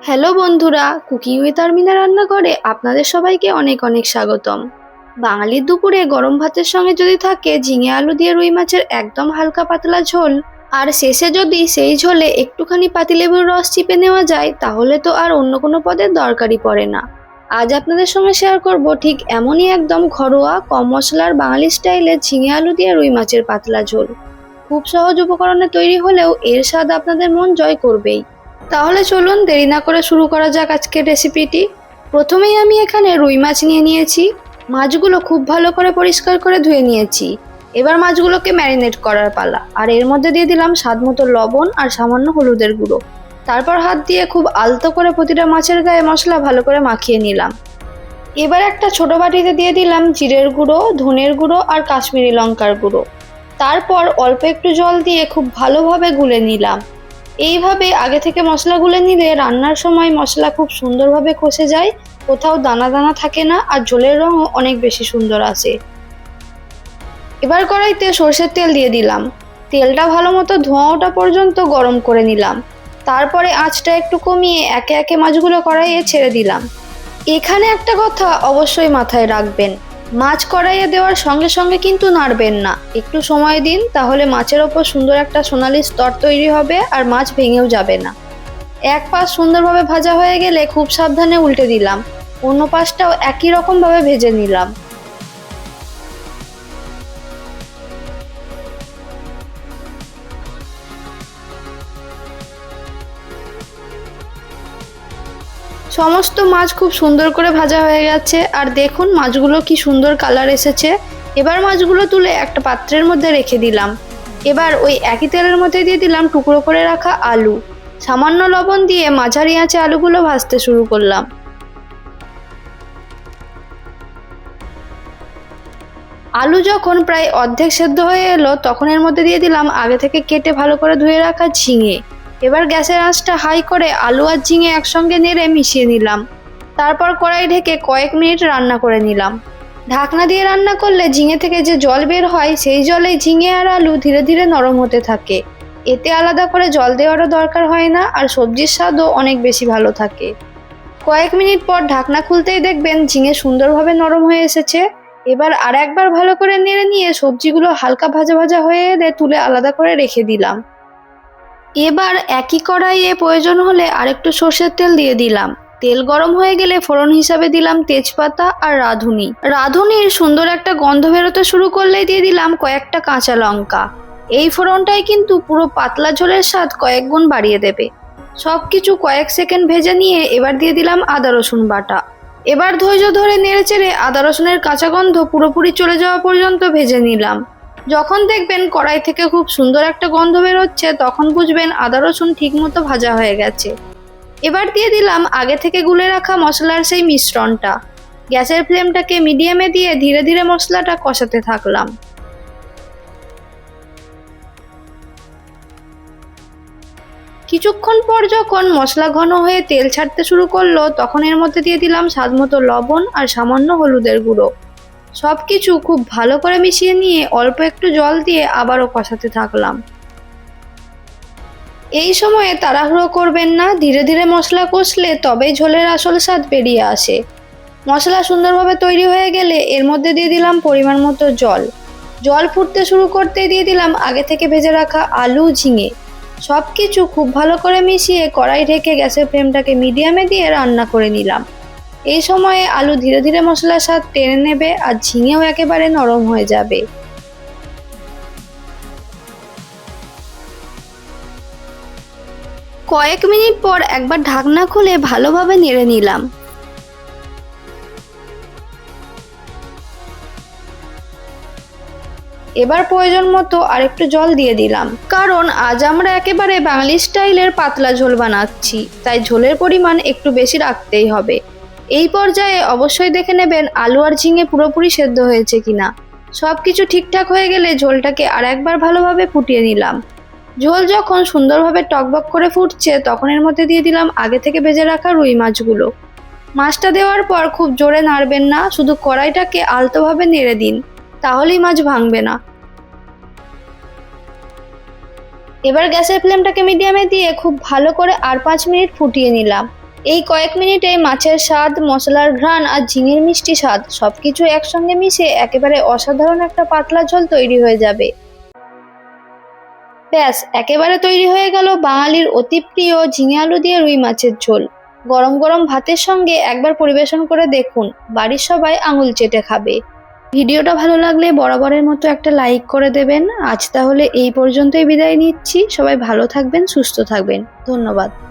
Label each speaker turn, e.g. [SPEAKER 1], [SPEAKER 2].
[SPEAKER 1] Hello বন্ধুরা, cooking with Armina রান্নাঘরে আপনাদের সবাইকে অনেক অনেক স্বাগতম। বাঙালির দুপুরে গরম ভাতের সঙ্গে যদি থাকে ঝিঙে আলু দিয়ে রুই মাছের একদম হালকা পাতলা ঝোল, আর শেষে যদি সেই ঝোলে একটুখানি পাতিলেবুর রস চিপে নেওয়া যায়, তাহলে তো আর অন্য কোনো পদের দরকারই পড়ে না। আজ আপনাদের সঙ্গে শেয়ার করব ঠিক এমনই একদম ঘরোয়া কম মশলার বাঙালি স্টাইলে ঝিঙে আলু দিয়ে রুই মাছের পাতলা ঝোল। খুব সহজ উপকরণে তৈরি হলেও এর স্বাদ আপনাদের মন জয় করবেই। তাহলে চলুন দেরি না করে শুরু করা যাক আজকের রেসিপিটি। প্রথমেই আমি এখানে রুই মাছ নিয়ে নিয়েছি। মাছগুলো খুব ভালো করে পরিষ্কার করে ধুয়ে নিয়েছি। এবার মাছগুলোকে ম্যারিনেট করার পালা, আর এর মধ্যে দিয়ে দিলাম স্বাদমতো লবণ আর সামান্য হলুদের গুঁড়ো। তারপর হাত দিয়ে খুব আলতো করে প্রতিটা মাছের গায়ে মশলা ভালো করে মাখিয়ে নিলাম। এবার একটা ছোট বাটিতে দিয়ে দিলাম জিরের গুঁড়ো, ধনের গুঁড়ো আর কাশ্মীরি লঙ্কার গুঁড়ো। তারপর অল্প একটু জল দিয়ে খুব ভালোভাবে গুলে নিলাম। এইভাবে আগে থেকে মশলা গুলে নিলে রান্নার সময় মশলা খুব সুন্দরভাবে কষে যায়, কোথাও দানা দানা থাকে না, আর ঝোলের রঙও অনেক বেশি সুন্দর আসে। এবার কড়াইতে সরষের তেল দিয়ে দিলাম। তেলটা ভালো মতো ধোঁয়া ওঠা পর্যন্ত গরম করে নিলাম। তারপরে আঁচটা একটু কমিয়ে একে একে মাছগুলো কড়াইয়ে ছেড়ে দিলাম। এখানে একটা কথা অবশ্যই মাথায় রাখবেন, মাছ কড়াইয়ে দেওয়ার সঙ্গে সঙ্গে কিন্তু নাড়বেন না, একটু সময় দিন, তাহলে মাছের ওপর সুন্দর একটা সোনালি স্তর তৈরি হবে আর মাছ ভেঙেও যাবে না। এক পাশ সুন্দরভাবে ভাজা হয়ে গেলে খুব সাবধানে উল্টে দিলাম, অন্য পাশটাও একই রকম ভাবে ভেজে নিলাম। সমস্ত মাছ খুব সুন্দর করে ভাজা হয়ে গেছে, আর দেখুন মাছগুলো কি সুন্দর কালার এসেছে। এবার মাছগুলো তুলে একটা পাত্রের মধ্যে রেখে দিলাম। এবার ওই একই তেলের মধ্যে দিয়ে দিলাম টুকরো করে রাখা আলু। সামান্য লবণ দিয়ে মাঝারি আঁচে আলুগুলো ভাজতে শুরু করলাম। আলু যখন প্রায় অর্ধেক সেদ্ধ হয়ে এলো, তখন এর মধ্যে দিয়ে দিলাম আগে থেকে কেটে ভালো করে ধুয়ে রাখা ঝিঙে। এবার গ্যাসের আঁচটা হাই করে আলু আর ঝিঙে একসঙ্গে নেড়ে মিশিয়ে নিলাম। তারপর কড়াই ঢেকে কয়েক মিনিট রান্না করে নিলাম। ঢাকনা দিয়ে রান্না করলে ঝিঙে থেকে যে জল বের হয়, সেই জলেই ঝিঙে আর আলু ধীরে ধীরে নরম হতে থাকে। এতে আলাদা করে জল দেওয়ারও দরকার হয় না, আর সবজির স্বাদও অনেক বেশি ভালো থাকে। কয়েক মিনিট পর ঢাকনা খুলতেই দেখবেন ঝিঙে সুন্দরভাবে নরম হয়ে এসেছে। এবার আর একবার ভালো করে নেড়ে নিয়ে সবজিগুলো হালকা ভাজা ভাজা হয়ে এলে তুলে আলাদা করে রেখে দিলাম। এবার একই কড়াইয়ে প্রয়োজন হলে আরেকটু সর্ষের তেল দিয়ে দিলাম। তেল গরম হয়ে গেলে ফোড়ন হিসাবে দিলাম তেজপাতা আর রাঁধুনি। রাঁধুনির সুন্দর একটা গন্ধ বেরোতে শুরু করলেই দিয়ে দিলাম কয়েকটা কাঁচা লঙ্কা। এই ফোড়নটাই কিন্তু পুরো পাতলা ঝোলের স্বাদ কয়েক গুণ বাড়িয়ে দেবে। সবকিছু কয়েক সেকেন্ড ভেজে নিয়ে এবার দিয়ে দিলাম আদা রসুন বাটা। এবার ধৈর্য ধরে নেড়েচেড়ে আদা রসুনের কাঁচা গন্ধ পুরোপুরি চলে যাওয়া পর্যন্ত ভেজে নিলাম। যখন দেখবেন কড়াই থেকে খুব সুন্দর একটা গন্ধ বেরোচ্ছে, তখন বুঝবেন আদা রসুন ঠিকমতো ভাজা হয়ে গেছে। এবার দিয়ে দিলাম আগে থেকে গুলে রাখা মশলার সেই মিশ্রণটা। গ্যাসের ফ্লেমটাকে মিডিয়ামে দিয়ে ধীরে ধীরে মশলাটা কষাতে থাকলাম। কিছুক্ষণ পর যখন মশলা ঘন হয়ে তেল ছাড়তে শুরু করলো, তখন এর মধ্যে দিয়ে দিলাম স্বাদমতো লবণ আর সামান্য হলুদের গুঁড়ো। সবকিছু খুব ভালো করে মিশিয়ে নিয়ে অল্প একটু জল দিয়ে আবারও কষাতে থাকলাম। এই সময়ে তাড়াহুড়ো করবেন না, ধীরে ধীরে মশলা কষলে তবেই ঝোলের আসল স্বাদ বেরিয়ে আসে। মশলা সুন্দরভাবে তৈরি হয়ে গেলে এর মধ্যে দিয়ে দিলাম পরিমাণ মতো জল। জল ফুটতে শুরু করতেই দিয়ে দিলাম আগে থেকে ভেজে রাখা আলু, ঝিঙে। সবকিছু খুব ভালো করে মিশিয়ে কড়াই ঢেকে গ্যাসের ফ্লেমটাকে মিডিয়ামে দিয়ে রান্না করে নিলাম। এই সময়ে আলু ধীরে ধীরে মশলার স্বাদ টেনে নেবে আর ঝিঙেও একেবারে নরম হয়ে যাবে। কয়েক মিনিট পর একবার ঢাকনা খুলে ভালোভাবে নেড়ে নিলাম। এবার প্রয়োজন মতো আরেকটু জল দিয়ে দিলাম, কারণ আজ আমরা একেবারে বাঙালি স্টাইলের পাতলা ঝোল বানাচ্ছি, তাই ঝোলের পরিমাণ একটু বেশি রাখতেই হবে। এই পর্যায়ে অবশ্যই দেখে নেবেন আলু আর ঝিঙে পুরোপুরি সেদ্ধ হয়েছে কিনা। সবকিছু ঠিকঠাক হয়ে গেলে ঝোলটাকে আর একবার ভালোভাবে ফুটিয়ে নিলাম। ঝোল যখন সুন্দরভাবে টকবক করে ফুটছে, তখন এর মধ্যে দিয়ে দিলাম আগে থেকে ভেজে রাখা রুই মাছগুলো। মাছটা দেওয়ার পর খুব জোরে নাড়বেন না, শুধু কড়াইটাকে আলতোভাবে নেড়ে দিন, তাহলেই মাছ ভাঙবে না। এবার গ্যাসের ফ্লেমটাকে মিডিয়ামে দিয়ে খুব ভালো করে আর 5 মিনিট ফুটিয়ে নিলাম। এই কয়েক মিনিটে মাছের স্বাদ, মশলার ঘ্রাণ আর ঝিঙের মিষ্টি স্বাদ সবকিছু একসঙ্গে মিশে একেবারে অসাধারণ একটা পাতলা ঝোল তৈরি হয়ে যাবে। ব্যাস, একেবারে তৈরি হয়ে গেল বাঙালির অতি প্রিয় ঝিঙে আলু দিয়ে রুই মাছের ঝোল। গরম গরম ভাতের সঙ্গে একবার পরিবেশন করে দেখুন, বাড়ির সবাই আঙুল চেটে খাবে। ভিডিওটা ভালো লাগলে বরাবরের মতো একটা লাইক করে দেবেন। আজ তাহলে এই পর্যন্তই বিদায় নিচ্ছি। সবাই ভালো থাকবেন, সুস্থ থাকবেন। ধন্যবাদ।